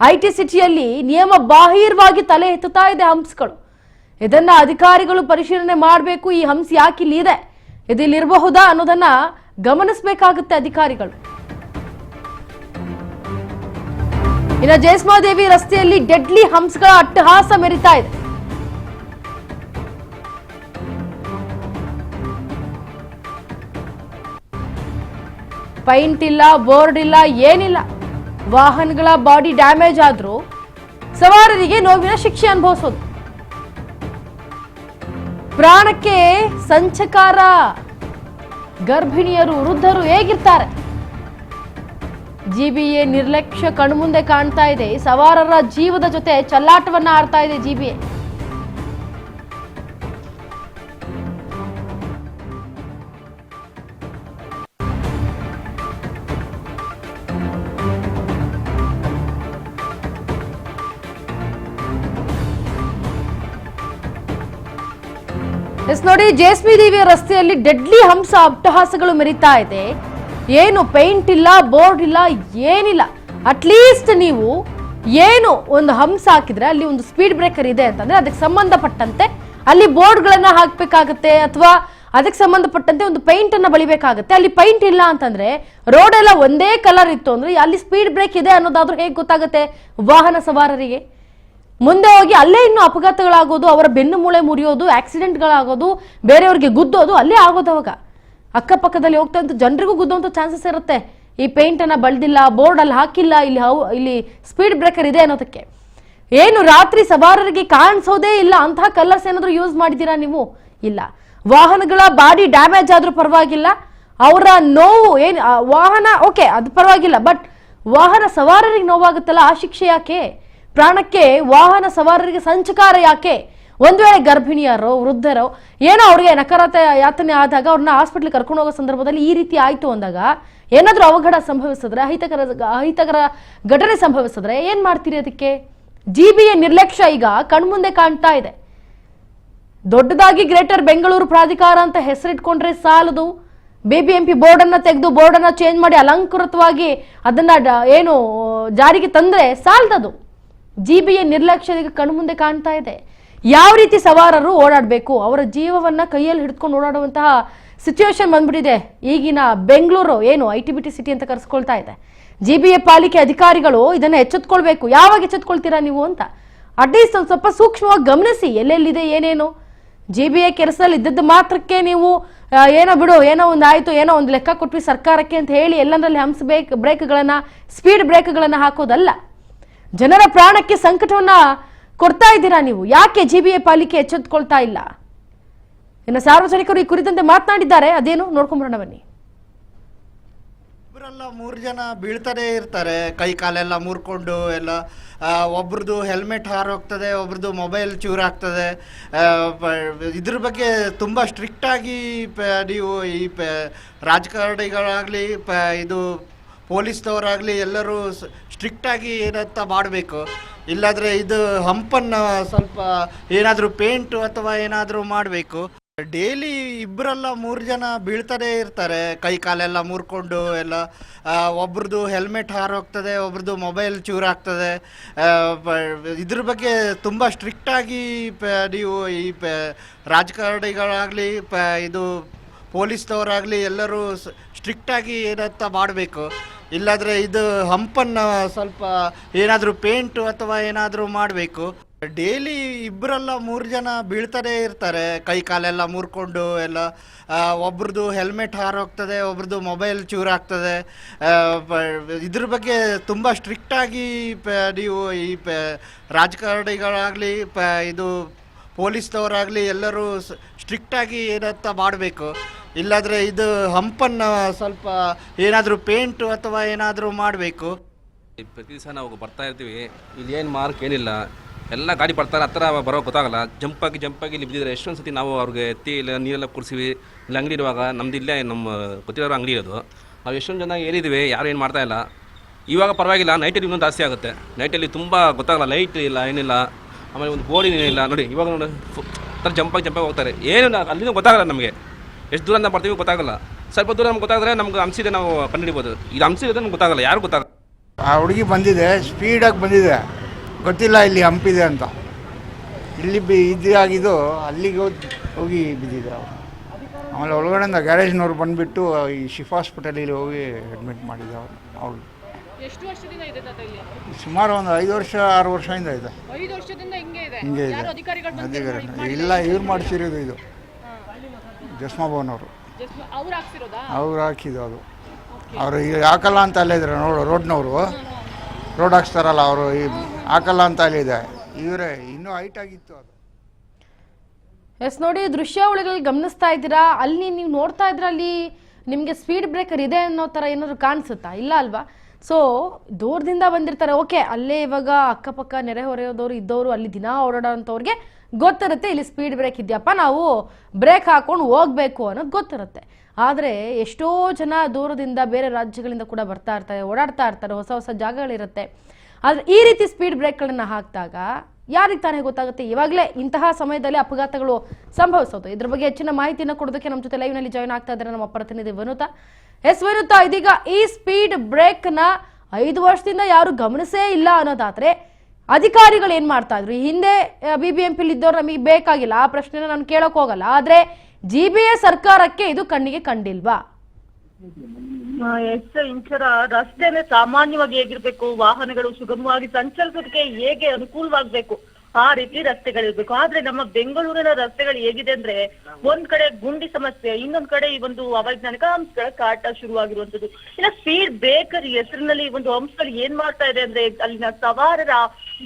IT ಸಿಟಿಯಲ್ಲಿ ನಿಯಮ ಬಾಹಿರವಾಗಿ ತಲೆ ಎತ್ತುತ್ತಾ ಇದೆ ಹಂಪ್ಸ್ಗಳು. ಇದನ್ನ ಅಧಿಕಾರಿಗಳು ಪರಿಶೀಲನೆ ಮಾಡಬೇಕು. ಈ ಹಂಪ್ಸ್ ಯಾಕೆ ಇಲ್ಲಿ ಇದೆ, ಇದಿಲ್ಲಿರಬಹುದಾ ಅನ್ನೋದನ್ನ ಗಮನಿಸಬೇಕಾಗುತ್ತೆ ಅಧಿಕಾರಿಗಳು. ಇನ್ನು ಜಯಸ್ಮಾದೇವಿ ರಸ್ತೆಯಲ್ಲಿ ಡೆಡ್ಲಿ ಹಂಪ್ಸ್ಗಳ ಅಟ್ಟಹಾಸ ಮೆರಿತಾ ಇದೆ. ಪೈಂಟ್ ಇಲ್ಲ, ಬೋರ್ಡ್ ಇಲ್ಲ, ಏನಿಲ್ಲ. ವಾಹನಗಳ ಬಾಡಿ ಡ್ಯಾಮೇಜ್ ಆದ್ರೂ ಸವಾರರಿಗೆ ನೋವಿನ ಶಿಕ್ಷೆ ಅನುಭವಿಸೋದು. ಪ್ರಾಣಕ್ಕೆ ಸಂಚಕಾರ. ಗರ್ಭಿಣಿಯರು, ವೃದ್ಧರು ಹೇಗಿರ್ತಾರೆ? ಜಿಬಿಎ ನಿರ್ಲಕ್ಷ್ಯ ಕಣ್ಮುಂದೆ ಕಾಣ್ತಾ ಇದೆ. ಸವಾರರ ಜೀವದ ಜೊತೆ ಚಲ್ಲಾಟವನ್ನ ಆಡ್ತಾ ಇದೆ ಜಿಬಿಎ. ನೋಡಿ, ಜಯಸ್ಮಿದೇವಿ ರಸ್ತೆಯಲ್ಲಿ ಡೆಡ್ಲಿ ಹಂಸ ಅಟ್ಟಹಾಸಗಳು ಮೆರಿತಾ ಇದೆ. ಏನು ಪೇಂಟ್ ಇಲ್ಲ, ಬೋರ್ಡ್ ಇಲ್ಲ, ಏನಿಲ್ಲ. ಅಟ್ಲೀಸ್ಟ್ ನೀವು ಏನು ಒಂದು ಹಂಸ ಹಾಕಿದ್ರೆ ಅಲ್ಲಿ ಒಂದು ಸ್ಪೀಡ್ ಬ್ರೇಕರ್ ಇದೆ ಅಂತಂದ್ರೆ ಅದಕ್ಕೆ ಸಂಬಂಧಪಟ್ಟಂತೆ ಅಲ್ಲಿ ಬೋರ್ಡ್ಗಳನ್ನ ಹಾಕ್ಬೇಕಾಗತ್ತೆ, ಅಥವಾ ಅದಕ್ಕೆ ಸಂಬಂಧಪಟ್ಟಂತೆ ಒಂದು ಪೇಂಟ್ ಅನ್ನ ಬಳಿಬೇಕಾಗತ್ತೆ. ಅಲ್ಲಿ ಪೇಂಟ್ ಇಲ್ಲ ಅಂತಂದ್ರೆ ರೋಡ್ ಎಲ್ಲ ಒಂದೇ ಕಲರ್ ಇತ್ತು ಅಂದ್ರೆ ಅಲ್ಲಿ ಸ್ಪೀಡ್ ಬ್ರೇಕ್ ಇದೆ ಅನ್ನೋದಾದ್ರೂ ಹೇಗೆ ಗೊತ್ತಾಗುತ್ತೆ ವಾಹನ ಸವಾರರಿಗೆ? ಮುಂದೆ ಹೋಗಿ ಅಲ್ಲೇ ಇನ್ನು ಅಪಘಾತಗಳಾಗೋದು, ಅವರ ಬೆನ್ನು ಮೂಳೆ ಮುರಿಯೋದು, ಆಕ್ಸಿಡೆಂಟ್ಗಳಾಗೋದು, ಬೇರೆಯವ್ರಿಗೆ ಗುದ್ದೋದು ಅಲ್ಲೇ ಆಗೋದು. ಅವಾಗ ಅಕ್ಕಪಕ್ಕದಲ್ಲಿ ಹೋಗ್ತಾ ಜನರಿಗೂ ಗುದ್ದೋಂಥ ಚಾನ್ಸಸ್ ಇರುತ್ತೆ. ಈ ಪೇಂಟ್ ಅನ್ನ ಬಳ್ದಿಲ್ಲ, ಬೋರ್ಡ್ ಅಲ್ಲಿ ಹಾಕಿಲ್ಲ, ಇಲ್ಲಿ ಸ್ಪೀಡ್ ಬ್ರೇಕರ್ ಇದೆ ಅನ್ನೋದಕ್ಕೆ. ಏನು ರಾತ್ರಿ ಸವಾರರಿಗೆ ಕಾಣಿಸೋದೇ ಇಲ್ಲ ಅಂತಹ ಕಲರ್ಸ್ ಏನಾದ್ರು ಯೂಸ್ ಮಾಡಿದ್ದೀರಾ ನೀವು? ಇಲ್ಲ. ವಾಹನಗಳ ಬಾಡಿ ಡ್ಯಾಮೇಜ್ ಆದ್ರೂ ಪರವಾಗಿಲ್ಲ, ಅವರ ನೋವು ಏನು ವಾಹನ ಓಕೆ ಅದು ಪರವಾಗಿಲ್ಲ, ಬಟ್ ವಾಹನ ಸವಾರರಿಗೆ ನೋವಾಗುತ್ತಲ್ಲ, ಆ ಶಿಕ್ಷೆ ಯಾಕೆ? ಪ್ರಾಣಕ್ಕೆ ವಾಹನ ಸವಾರರಿಗೆ ಸಂಚಕಾರ ಯಾಕೆ? ಒಂದ್ ವೇಳೆ ಗರ್ಭಿಣಿಯರೋ ವೃದ್ಧರೋ ಏನೋ ಅವ್ರಿಗೆ ನಕಾರಾತ್ಮಕ ಯಾತನೆ ಆದಾಗ ಅವ್ರನ್ನ ಹಾಸ್ಪಿಟ್ಲ್ ಕರ್ಕೊಂಡು ಹೋಗೋ ಸಂದರ್ಭದಲ್ಲಿ ಈ ರೀತಿ ಆಯ್ತು ಅಂದಾಗ, ಏನಾದ್ರೂ ಅವಘಡ ಸಂಭವಿಸಿದ್ರೆ, ಅಹಿತಕರ ಘಟನೆ ಸಂಭವಿಸಿದ್ರೆ ಏನ್ ಮಾಡ್ತೀರಿ? ಅದಕ್ಕೆ ಜಿಬಿಎ ನಿರ್ಲಕ್ಷ್ಯ ಈಗ ಕಣ್ಮುಂದೆ ಕಾಣ್ತಾ ಇದೆ. ದೊಡ್ಡದಾಗಿ ಗ್ರೇಟರ್ ಬೆಂಗಳೂರು ಪ್ರಾಧಿಕಾರ ಅಂತ ಹೆಸರಿಟ್ಕೊಂಡ್ರೆ ಸಾಲದು. ಬಿಬಿಎಂಪಿ ಬೋರ್ಡ್ ಅನ್ನ ತೆಗೆದು ಬೋರ್ಡ್ ಅನ್ನ ಚೇಂಜ್ ಮಾಡಿ ಅಲಂಕೃತವಾಗಿ ಅದನ್ನ ಏನು ಜಾರಿಗೆ ತಂದ್ರೆ ಸಾಲದದು. ಜಿಬಿಎ ನಿರ್ಲಕ್ಷ್ಯ ಈಗ ಕಣ್ಮುಂದೆ ಕಾಣ್ತಾ ಇದೆ. ಯಾವ ರೀತಿ ಸವಾರರು ಓಡಾಡಬೇಕು, ಅವರ ಜೀವವನ್ನ ಕೈಯಲ್ಲಿ ಹಿಡ್ಕೊಂಡು ಓಡಾಡುವಂತಹ ಸಿಚುವೇಶನ್ ಬಂದ್ಬಿಟ್ಟಿದೆ ಈಗಿನ ಬೆಂಗಳೂರು, ಏನು ಐಟಿ ಸಿಟಿ ಅಂತ ಕರೆಸ್ಕೊಳ್ತಾ ಇದೆ. ಜಿಬಿಎ ಪಾಲಿಕೆ ಅಧಿಕಾರಿಗಳು ಇದನ್ನ ಎಚ್ಚೆತ್ಕೊಳ್ಬೇಕು. ಯಾವಾಗ ಎಚ್ಚೆತ್ಕೊಳ್ತೀರಾ ನೀವು ಅಂತ ಅಟ್ಲೀಸ್ಟ್ ಸ್ವಲ್ಪ ಸೂಕ್ಷ್ಮವಾಗಿ ಗಮನಿಸಿ ಎಲ್ಲೆಲ್ಲಿದೆ ಏನೇನು. ಜಿಬಿಎ ಕೆಲಸದಲ್ಲಿ ಇದ್ದದ್ದು ಮಾತ್ರಕ್ಕೆ ನೀವು ಏನೋ ಬಿಡು, ಏನೋ ಒಂದು ಆಯ್ತು, ಏನೋ ಒಂದು ಲೆಕ್ಕ ಕೊಟ್ವಿ ಸರ್ಕಾರಕ್ಕೆ ಅಂತ ಹೇಳಿ ಎಲ್ಲಂದ್ರಲ್ಲಿ ಹಂಪ್ಸ್ ಬ್ರೇಕ್ಗಳನ್ನ, ಸ್ಪೀಡ್ ಬ್ರೇಕ್ಗಳನ್ನ ಹಾಕೋದಲ್ಲ. ಜನರ ಪ್ರಾಣಕ್ಕೆ ಸಂಕಟವನ್ನ ಕೊಡ್ತಾ ಇದ್ದೀರಾ ನೀವು. ಯಾಕೆ ಜಿಬಿಎ ಪಾಲಿಕೆ ಎಚ್ಚೆತ್ತುಕೊಳ್ತಾ ಇಲ್ಲ? ಇನ್ನು ಸಾರ್ವಜನಿಕರು ಈ ಕುರಿತಂತೆ ಮಾತನಾಡಿದ್ದಾರೆ, ಅದೇನು ನೋಡ್ಕೊಂಡ್ಬರೋಣ ಬನ್ನಿ. ಇಬ್ಬರೆಲ್ಲ 3 ಜನ ಬೀಳ್ತಾನೆ ಇರ್ತಾರೆ, ಕೈ ಕಾಲೆಲ್ಲ ಮುರ್ಕೊಂಡು ಎಲ್ಲ. ಒಬ್ರದ್ದು ಹೆಲ್ಮೆಟ್ ಹಾರೋಗ್ತದೆ, ಒಬ್ರದ್ದು ಮೊಬೈಲ್ ಚೂರಾಗ್ತದೆ. ಇದ್ರ ಬಗ್ಗೆ ತುಂಬ ಸ್ಟ್ರಿಕ್ಟಾಗಿ ನೀವು ಈ ರಾಜಕಾರಣಿಗಳಾಗಲಿ ಇದು ಪೊಲೀಸ್ನವರಾಗಲಿ ಎಲ್ಲರೂ ಸ್ಟ್ರಿಕ್ಟಾಗಿ ಏನಂತ ಮಾಡಬೇಕು. ಇಲ್ಲಾಂದರೆ ಇದು ಹಂಪನ್ನು ಸ್ವಲ್ಪ ಏನಾದರೂ ಪೇಂಟು ಅಥವಾ ಏನಾದರೂ ಮಾಡಬೇಕು. ಡೈಲಿ ಇಬ್ಬರೆಲ್ಲ 3 ಜನ ಬೀಳ್ತಾನೆ ಇರ್ತಾರೆ, ಕೈ ಕಾಲೆಲ್ಲ ಮುರ್ಕೊಂಡು ಎಲ್ಲ. ಒಬ್ರದ್ದು ಹೆಲ್ಮೆಟ್ ಹಾರೋಗ್ತದೆ, ಒಬ್ರದ್ದು ಮೊಬೈಲ್ ಚೂರಾಗ್ತದೆ. ಇದ್ರ ಬಗ್ಗೆ ತುಂಬ ಸ್ಟ್ರಿಕ್ಟಾಗಿ ನೀವು ಈ ರಾಜಕಾರಣಿಗಳಾಗಲಿ ಇದು ಪೊಲೀಸ್ನವರಾಗಲಿ ಎಲ್ಲರೂ ಸ್ಟ್ರಿಕ್ಟಾಗಿ ಏನಂತ ಮಾಡಬೇಕು. ಇಲ್ಲಾಂದರೆ ಇದು ಹಂಪನ್ನು ಸ್ವಲ್ಪ ಏನಾದರೂ ಪೇಂಟು ಅಥವಾ ಏನಾದರೂ ಮಾಡಬೇಕು. ಡೈಲಿ ಇಬ್ಬರೆಲ್ಲ 3 ಜನ ಬೀಳ್ತಾನೆ ಇರ್ತಾರೆ, ಕೈ ಕಾಲೆಲ್ಲ ಮುರ್ಕೊಂಡು ಎಲ್ಲ. ಒಬ್ರದ್ದು ಹೆಲ್ಮೆಟ್ ಹಾರೋಗ್ತದೆ, ಒಬ್ರದ್ದು ಮೊಬೈಲ್ ಚೂರಾಗ್ತದೆ. ಇದ್ರ ಬಗ್ಗೆ ತುಂಬ ಸ್ಟ್ರಿಕ್ಟಾಗಿ ನೀವು ಈ ರಾಜಕಾರಣಿಗಳಾಗಲಿ ಇದು ಪೊಲೀಸ್ನವರಾಗಲಿ ಎಲ್ಲರೂ ಸ್ಟ್ರಿಕ್ಟಾಗಿ ಏನಂತ ಮಾಡಬೇಕು. ಇಲ್ಲಾಂದರೆ ಇದು ಹಂಪನ್ನು ಸ್ವಲ್ಪ ಏನಾದರೂ ಪೇಂಟು ಅಥವಾ ಏನಾದರೂ ಮಾಡಬೇಕು. ಪ್ರತಿ ದಿವಸ ನಾವು ಬರ್ತಾ ಇರ್ತೀವಿ, ಇಲ್ಲಿ ಏನು ಮಾರ್ಕ್ ಏನಿಲ್ಲ, ಎಲ್ಲ ಗಾಡಿ ಬರ್ತಾರೆ, ಹತ್ತಿರ ಬರೋ ಗೊತ್ತಾಗಲ್ಲ. ಜಂಪಾಗಿ ಇಲ್ಲಿ ಬಿದ್ದಿದ್ದಾರೆ. ಎಷ್ಟೊಂದು ಸತಿ ನಾವು ಅವ್ರಿಗೆ ಎತ್ತಿ ಇಲ್ಲ ನೀರೆಲ್ಲ ಕುಡಿಸಿವಿ. ಇಲ್ಲಿ ಅಂಗಡಿ ಇರುವಾಗ ನಮ್ದು ಇಲ್ಲೇ ನಮ್ಮ ಗೊತ್ತಿರೋರು ಅಂಗಡಿ ಇರೋದು. ನಾವು ಎಷ್ಟೊಂದು ಜನ ಹೇಳಿದ್ದೀವಿ, ಯಾರು ಏನು ಮಾಡ್ತಾಯಿಲ್ಲ. ಇವಾಗ ಪರವಾಗಿಲ್ಲ, ನೈಟಲ್ಲಿ ಇನ್ನೊಂದು ಜಾಸ್ತಿ ಆಗುತ್ತೆ. ನೈಟಲ್ಲಿ ತುಂಬ ಗೊತ್ತಾಗಲ್ಲ, ಲೈಟ್ ಇಲ್ಲ, ಏನಿಲ್ಲ, ಆಮೇಲೆ ಒಂದು ಬೋರ್ಡ್ ಏನಿಲ್ಲ. ನೋಡಿ ಇವಾಗ ನೋಡಿ ಥರ ಜಂಪಾಗಿ ಹೋಗ್ತಾರೆ, ಏನು ಅಲ್ಲಿನೂ ಗೊತ್ತಾಗಲ್ಲ ನಮಗೆ. ಎಷ್ಟು ದೂರ ಬರ್ತೀವಿ ಗೊತ್ತಾಗಲ್ಲ. ಸ್ವಲ್ಪ ದೂರ ನಮ್ಗೆ ಗೊತ್ತಾದರೆ ನಮ್ಗೆ ಹಂಸಿದೆ ನಾವು ಕಂಡುಹಿಡಿಬೋದು. ಇದು ಹಂಸಿದೆ ನಮ್ಗೆ ಗೊತ್ತಾಗಲ್ಲ, ಯಾರು ಗೊತ್ತಾಗಲ್ಲ. ಆ ಹುಡುಗಿ ಬಂದಿದೆ, ಸ್ಪೀಡಾಗಿ ಬಂದಿದೆ, ಗೊತ್ತಿಲ್ಲ ಇಲ್ಲಿ ಹಂಪಿದೆ ಅಂತ. ಇಲ್ಲಿ ಇದಾಗಿದ್ದು ಅಲ್ಲಿಗೆ ಹೋಗಿ ಬಿದ್ದಿದೆ ಅವರು. ಆಮೇಲೆ ಒಳಗಡೆಯಿಂದ ಗ್ಯಾರೇಜ್ನವ್ರು ಬಂದುಬಿಟ್ಟು ಈ ಶಿಫಾ ಹಾಸ್ಪಿಟಲಿಗೆ ಹೋಗಿ ಅಡ್ಮಿಟ್ ಮಾಡಿದ್ದೆ ಅವಳು. ಎಷ್ಟು ವರ್ಷದಿಂದ ಇದೆ ತಾತ ಇಲ್ಲಿ? ಸುಮಾರು ಒಂದು 5 ವರ್ಷ 6 ವರ್ಷದಿಂದ ಇದೆ. 5 ವರ್ಷದಿಂದ ಹಿಂಗೆ ಇದೆ. ಹಿಂಗೆ ಇದೆ. ಯಾರು ಅಧಿಕಾರಿಗಳು ಬಂದು ಇಲ್ಲ, ಇವ್ರು ಮಾಡಿಸಿರೋದು ಇದು ಜಸ್ಮಾ ಭವನ್ ಅವರು. ಅವ್ರು ಹಾಕ್ಸಿರೋದಾ? ಅವ್ರು ಹಾಕಿದ್ದು ಅದು. ಅವರು ಈಗ ಹಾಕಲ್ಲ ಅಂತ ಅಲ್ಲೇ ಇದ್ರೆ ನೋಡು, ರೋಡ್ನವರು ರೋಡ್ ಹಾಕ್ಸ್ತಾರಲ್ಲ ಅವರು, ಈ ಹಾಕಲ್ಲ ಅಂತ ಅಲ್ಲಿದೆ. ಇವರೇ ಇನ್ನೂ ಹೈಟ್ ಆಗಿತ್ತು ಅದು. ಎಸ್ ನೋಡಿ, ದೃಶ್ಯಾವಳಿಗಳಲ್ಲಿ ಗಮನಿಸ್ತಾ ಇದ್ದೀರಾ, ಅಲ್ಲಿ ನೀವು ನೋಡ್ತಾ ಇದ್ರೆ ಅಲ್ಲಿ ನಿಮಗೆ ಸ್ಪೀಡ್ ಬ್ರೇಕರ್ ಇದೆ ಅನ್ನೋ ಥರ ಏನಾದ್ರು ಕಾಣಿಸುತ್ತಾ? ಇಲ್ಲ ಅಲ್ವಾ? ಸೊ ದೂರದಿಂದ ಬಂದಿರ್ತಾರೆ, ಓಕೆ, ಅಲ್ಲೇ ಇವಾಗ ಅಕ್ಕಪಕ್ಕ ನೆರೆಹೊರೆಯೋದವರು ಇದ್ದವರು ಅಲ್ಲಿ ದಿನ ಓಡಾಡೋಂಥವ್ರಿಗೆ ಗೊತ್ತಿರುತ್ತೆ ಇಲ್ಲಿ ಸ್ಪೀಡ್ ಬ್ರೇಕ್ ಇದೆಯಪ್ಪ, ನಾವು ಬ್ರೇಕ್ ಹಾಕೊಂಡು ಹೋಗ್ಬೇಕು ಅನ್ನೋದು ಗೊತ್ತಿರುತ್ತೆ. ಆದರೆ ಎಷ್ಟೋ ಜನ ದೂರದಿಂದ ಬೇರೆ ರಾಜ್ಯಗಳಿಂದ ಕೂಡ ಬರ್ತಾ ಇರ್ತಾರೆ, ಓಡಾಡ್ತಾ ಇರ್ತಾರೆ, ಹೊಸ ಹೊಸ ಜಾಗಗಳಿರುತ್ತೆ. ಆದರೆ ಈ ರೀತಿ ಸ್ಪೀಡ್ ಬ್ರೇಕ್ಗಳನ್ನು ಹಾಕಿದಾಗ ಯಾರಿಗೆ ತಾನೇ ಗೊತ್ತಾಗುತ್ತೆ? ಇವಾಗಲೇ ಇಂತಹ ಸಮಯದಲ್ಲಿ ಅಪಘಾತಗಳು ಸಂಭವಿಸೋದು. ಇದ್ರ ಬಗ್ಗೆ ಹೆಚ್ಚಿನ ಮಾಹಿತಿಯನ್ನು ಕೊಡೋದಕ್ಕೆ ನಮ್ಮ ಜೊತೆ ಲೈವ್ನಲ್ಲಿ ಜಾಯ್ನ್ ಆಗ್ತಾ ಇದ್ದಾರೆ ನಮ್ಮ ಪ್ರತಿನಿಧಿ ವಿನುತಾ. ಎಸ್ ವಿನುತಾ, ಇದೀಗ ಈ ಸ್ಪೀಡ್ ಬ್ರೇಕ್ನ 5 ವರ್ಷದಿಂದ ಯಾರು ಗಮನಿಸೇ ಇಲ್ಲ ಅನ್ನೋದಾದ್ರೆ ಅಧಿಕಾರಿಗಳು ಏನ್ ಮಾಡ್ತಾ ಇದ್ರು? ಈ ಹಿಂದೆ BBMP ಇದ್ದವ್ರು ನಮಗೆ ಬೇಕಾಗಿಲ್ಲ, ಆ ಪ್ರಶ್ನೆನ ನಾನು ಕೇಳಕ್ ಹೋಗಲ್ಲ. ಆದ್ರೆ GBA ಸರ್ಕಾರಕ್ಕೆ ಇದು ಕಣ್ಣಿಗೆ ಕಂಡಿಲ್ವಾ? ಎಷ್ಟು ಇಂಚರ ರಸ್ತೆನೆ ಸಾಮಾನ್ಯವಾಗಿ ಹೇಗಿರ್ಬೇಕು, ವಾಹನಗಳು ಸುಗಮವಾಗಿ ಸಂಚರಿಸೋದಕ್ಕೆ ಹೇಗೆ ಅನುಕೂಲವಾಗ್ಬೇಕು ಆ ರೀತಿ ರಸ್ತೆಗಳಿರ್ಬೇಕು. ಆದ್ರೆ ನಮ್ಮ ಬೆಂಗಳೂರಿನ ರಸ್ತೆಗಳು ಹೇಗಿದೆ ಅಂದ್ರೆ ಒಂದ್ ಕಡೆ ಗುಂಡಿ ಸಮಸ್ಯೆ, ಇನ್ನೊಂದ್ ಕಡೆ ಈ ಒಂದು ಅವೈಜ್ಞಾನಿಕ ಅಂಶಗಳ ಕಾಟ ಶುರುವಾಗಿರುವಂತದ್ದು. ಇನ್ನ ಸ್ಪೀಡ್ ಬ್ರೇಕರ್ ಹೆಸರಿನಲ್ಲಿ ಈ ಒಂದು ಅಂಶಗಳು ಏನ್ ಮಾಡ್ತಾ ಇದೆ ಅಂದ್ರೆ ಅಲ್ಲಿನ ಸವಾರರ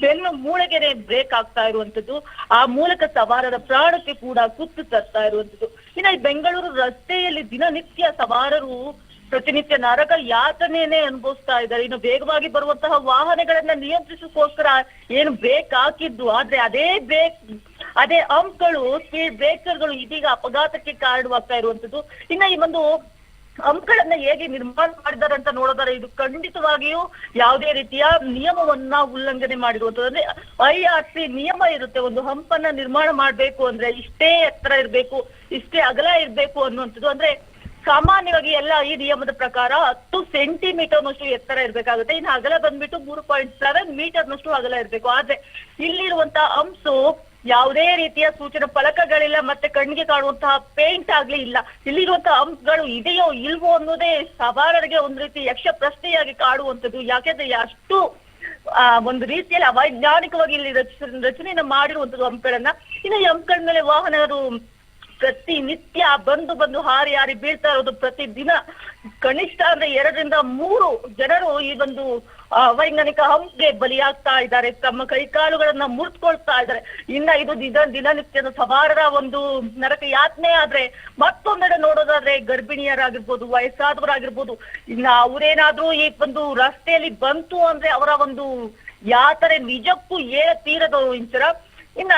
ಬೆನ್ನು ಮೂಳೆಗೆನೆ ಬ್ರೇಕ್ ಆಗ್ತಾ ಇರುವಂತದ್ದು, ಆ ಮೂಲಕ ಸವಾರರ ಪ್ರಾಣಕ್ಕೆ ಕೂಡ ಕುತ್ತು ತರ್ತಾ ಇರುವಂತದ್ದು. ಇನ್ನ ಈ ಬೆಂಗಳೂರು ರಸ್ತೆಯಲ್ಲಿ ದಿನನಿತ್ಯ ಸವಾರರು ಪ್ರತಿನಿತ್ಯ ನರಕ ಯಾತನೆಯೇ ಅನುಭವಿಸ್ತಾ ಇದ್ದಾರೆ. ಇನ್ನು ವೇಗವಾಗಿ ಬರುವಂತಹ ವಾಹನಗಳನ್ನ ನಿಯಂತ್ರಿಸೋಕೋಸ್ಕರ ಏನು ಬ್ರೇಕ್ ಹಾಕಿದ್ದು, ಆದ್ರೆ ಅದೇ ಹಂಪ್ಗಳು, ಸ್ಪೀಡ್ ಬ್ರೇಕರ್ಗಳು ಇದೀಗ ಅಪಘಾತಕ್ಕೆ ಕಾರಣವಾಗ್ತಾ ಇರುವಂತದ್ದು. ಇನ್ನ ಈ ಒಂದು ಹಂಪ್ಗಳನ್ನ ಹೇಗೆ ನಿರ್ಮಾಣ ಮಾಡಿದ್ದಾರೆ ಅಂತ ನೋಡಿದರೆ ಇದು ಖಂಡಿತವಾಗಿಯೂ ಯಾವುದೇ ರೀತಿಯ ನಿಯಮವನ್ನ ಉಲ್ಲಂಘನೆ ಮಾಡಿರುವಂತದ್ದು. ಅಂದ್ರೆ IRC ನಿಯಮ ಇರುತ್ತೆ, ಒಂದು ಹಂಪನ್ನ ನಿರ್ಮಾಣ ಮಾಡ್ಬೇಕು ಅಂದ್ರೆ ಇಷ್ಟೇ ಎತ್ತರ ಇರ್ಬೇಕು, ಇಷ್ಟೇ ಅಗಲ ಇರ್ಬೇಕು ಅನ್ನುವಂಥದ್ದು. ಅಂದ್ರೆ ಸಾಮಾನ್ಯವಾಗಿ ಎಲ್ಲ ಈ ನಿಯಮದ ಪ್ರಕಾರ 10 ಸೆಂಟಿಮೀಟರ್ನಷ್ಟು ಎತ್ತರ ಇರ್ಬೇಕಾಗುತ್ತೆ. ಇನ್ನು ಅಗಲ ಬಂದ್ಬಿಟ್ಟು 3.7 ಮೀಟರ್ನಷ್ಟು ಅಗಲ ಇರ್ಬೇಕು. ಆದ್ರೆ ಇಲ್ಲಿರುವಂತಹ ಹಂಪ್ಸು ಯಾವುದೇ ರೀತಿಯ ಸೂಚನಾ ಫಲಕಗಳಿಲ್ಲ, ಮತ್ತೆ ಕಣ್ಣಿಗೆ ಕಾಣುವಂತಹ ಪೇಂಟ್ ಆಗ್ಲಿ ಇಲ್ಲ. ಇಲ್ಲಿರುವಂತಹ ಹಂಪ್ಗಳು ಇದೆಯೋ ಇಲ್ವೋ ಅನ್ನೋದೇ ಸವಾರರಿಗೆ ಒಂದು ರೀತಿ ಯಕ್ಷ ಪ್ರಶ್ನೆಯಾಗಿ ಕಾಡುವಂಥದ್ದು. ಯಾಕೆಂದ್ರೆ ಅಷ್ಟು ಒಂದು ರೀತಿಯಲ್ಲಿ ಅವೈಜ್ಞಾನಿಕವಾಗಿ ಇಲ್ಲಿ ರಚನೆಯನ್ನ ಮಾಡಿರುವಂತದ್ದು ಹಂಪ್ಗಳನ್ನ. ಇನ್ನು ಈ ಹಂಪ್ಗಳ ಮೇಲೆ ವಾಹನಗಳು ಪ್ರತಿನಿತ್ಯ ಬಂದು ಹಾರಿ ಬೀಳ್ತಾ ಇರೋದು ಪ್ರತಿ ದಿನ ಕನಿಷ್ಠ ಅಂದ್ರೆ 2 ರಿಂದ 3 ಜನರು ಈ ಒಂದು ಅವೈಜ್ಞಾನಿಕ ಹಂಪ್ಗೆ ಬಲಿಯಾಗ್ತಾ ಇದ್ದಾರೆ, ತಮ್ಮ ಕೈಕಾಲುಗಳನ್ನ ಮುರಿದುಕೊಳ್ತಾ ಇದ್ದಾರೆ. ಇನ್ನ ಇದು ದಿನನಿತ್ಯದ ಸವಾರರ ಒಂದು ನರಕ ಯಾತನೆ. ಆದ್ರೆ ಮತ್ತೊಂದೆಡೆ ನೋಡೋದಾದ್ರೆ ಗರ್ಭಿಣಿಯರಾಗಿರ್ಬೋದು, ವಯಸ್ಸಾದವರಾಗಿರ್ಬೋದು, ಇನ್ನ ಅವರೇನಾದ್ರೂ ಈ ಒಂದು ರಸ್ತೆಯಲ್ಲಿ ಬಂತು ಅಂದ್ರೆ ಅವರ ಒಂದು ಯಾತನೆ ನಿಜಕ್ಕೂ ತೀರದು ಇಂಚರ. ಇನ್ನ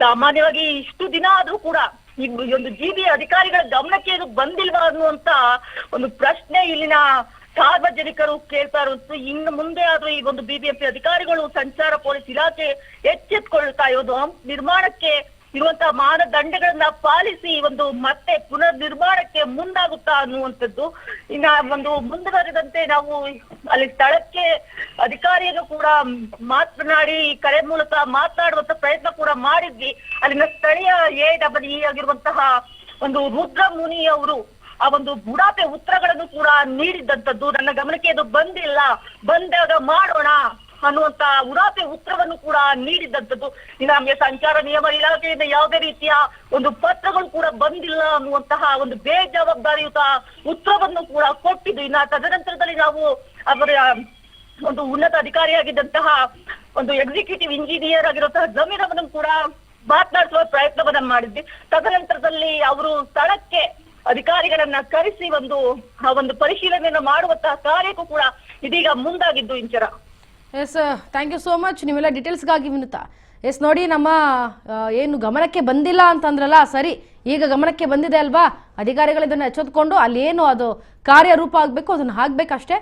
ಸಾಮಾನ್ಯವಾಗಿ ಇಷ್ಟು ದಿನ ಆದ್ರೂ ಕೂಡ ಈ ಒಂದು GBA ಅಧಿಕಾರಿಗಳ ಗಮನಕ್ಕೆ ಇದು ಬಂದಿಲ್ವಾ ಅನ್ನುವಂತ ಒಂದು ಪ್ರಶ್ನೆ ಇಲ್ಲಿನ ಸಾರ್ವಜನಿಕರು ಕೇಳ್ತಾ ಇರುವಂತದ್ದು. ಇನ್ನು ಮುಂದೆ ಆದ್ರೂ ಈ ಒಂದು BBMP ಅಧಿಕಾರಿಗಳು, ಸಂಚಾರ ಪೊಲೀಸ್ ಇಲಾಖೆ ಎಚ್ಚೆತ್ಕೊಳ್ತಾ ಇರೋದು ನಿರ್ಮಾಣಕ್ಕೆ ಇರುವಂತಹ ಮಾನದಂಡಗಳನ್ನ ಪಾಲಿಸಿ ಒಂದು ಮತ್ತೆ ಪುನರ್ ನಿರ್ಮಾಣಕ್ಕೆ ಮುಂದಾಗುತ್ತಾ ಅನ್ನುವಂಥದ್ದು. ಇನ್ನ ಒಂದು ಮುಂದುವರೆದಂತೆ ನಾವು ಅಲ್ಲಿ ಸ್ಥಳಕ್ಕೆ ಅಧಿಕಾರಿಯನ್ನು ಕೂಡ ಮಾತನಾಡಿ ಕರೆ ಮೂಲಕ ಮಾತನಾಡುವಂತ ಪ್ರಯತ್ನ ಕೂಡ ಮಾಡಿದ್ವಿ. ಅಲ್ಲಿನ ಸ್ಥಳೀಯ AEE ಆಗಿರುವಂತಹ ಒಂದು ರುದ್ರ ಮುನಿ ಅವರು ಆ ಒಂದು ಬುಡಾಪೆ ಉತ್ತರಗಳನ್ನು ಕೂಡ ನೀಡಿದ್ದಂಥದ್ದು. ನನ್ನ ಗಮನಕ್ಕೆ ಇದು ಬಂದಿಲ್ಲ, ಬಂದಾಗ ಮಾಡೋಣ ಅನ್ನುವಂತ ಉಡಾಪೆ ಉತ್ತರವನ್ನು ಕೂಡ ನೀಡಿದ್ದಂಥದ್ದು. ಇನ್ನು ನಮಗೆ ಸಂಚಾರ ನಿಯಮ ಇಲಾಖೆಯಿಂದ ಯಾವುದೇ ರೀತಿಯ ಒಂದು ಪತ್ರಗಳು ಕೂಡ ಬಂದಿಲ್ಲ ಅನ್ನುವಂತಹ ಒಂದು ಬೇಜವಾಬ್ದಾರಿಯುತ ಉತ್ತರವನ್ನು ಕೂಡ ಕೊಟ್ಟಿದ್ದು. ಇನ್ನ ತದನಂತರದಲ್ಲಿ ನಾವು ಅವರ ಒಂದು ಉನ್ನತ ಅಧಿಕಾರಿಯಾಗಿದ್ದಂತಹ ಒಂದು ಎಕ್ಸಿಕ್ಯೂಟಿವ್ ಇಂಜಿನಿಯರ್ ಆಗಿರುವಂತಹ ಜಮೀರ್ ಅವರನ್ನು ಕೂಡ ಮಾತನಾಡಿಸುವ ಪ್ರಯತ್ನವನ್ನ ಮಾಡಿದ್ವಿ. ತದನಂತರದಲ್ಲಿ ಅವರು ಸ್ಥಳಕ್ಕೆ ಅಧಿಕಾರಿಗಳನ್ನ ಕರೆಸಿ ಒಂದು ಪರಿಶೀಲನೆಯನ್ನು ಮಾಡುವಂತಹ ಕಾರ್ಯಕ್ಕೂ ಕೂಡ ಇದೀಗ ಮುಂದಾಗಿದ್ದು Inchara. Yes, thank you so much ನೀವೆಲ್ಲ ಡೀಟೇಲ್ಸ್ಗಾಗಿ ವಿನುತಾ. ಎಸ್ ನೋಡಿ, ನಮ್ಮ ಏನು ಗಮನಕ್ಕೆ ಬಂದಿಲ್ಲ ಅಂತಂದ್ರಲ್ಲ, ಸರಿ, ಈಗ ಗಮನಕ್ಕೆ ಬಂದಿದೆ ಅಲ್ವಾ, ಅಧಿಕಾರಿಗಳು ಇದನ್ನು ಎಚ್ಚೆತ್ಕೊಂಡು ಅಲ್ಲಿ ಏನು ಅದು ಕಾರ್ಯರೂಪ ಆಗಬೇಕು ಅದನ್ನು ಹಾಕ್ಬೇಕಷ್ಟೇ.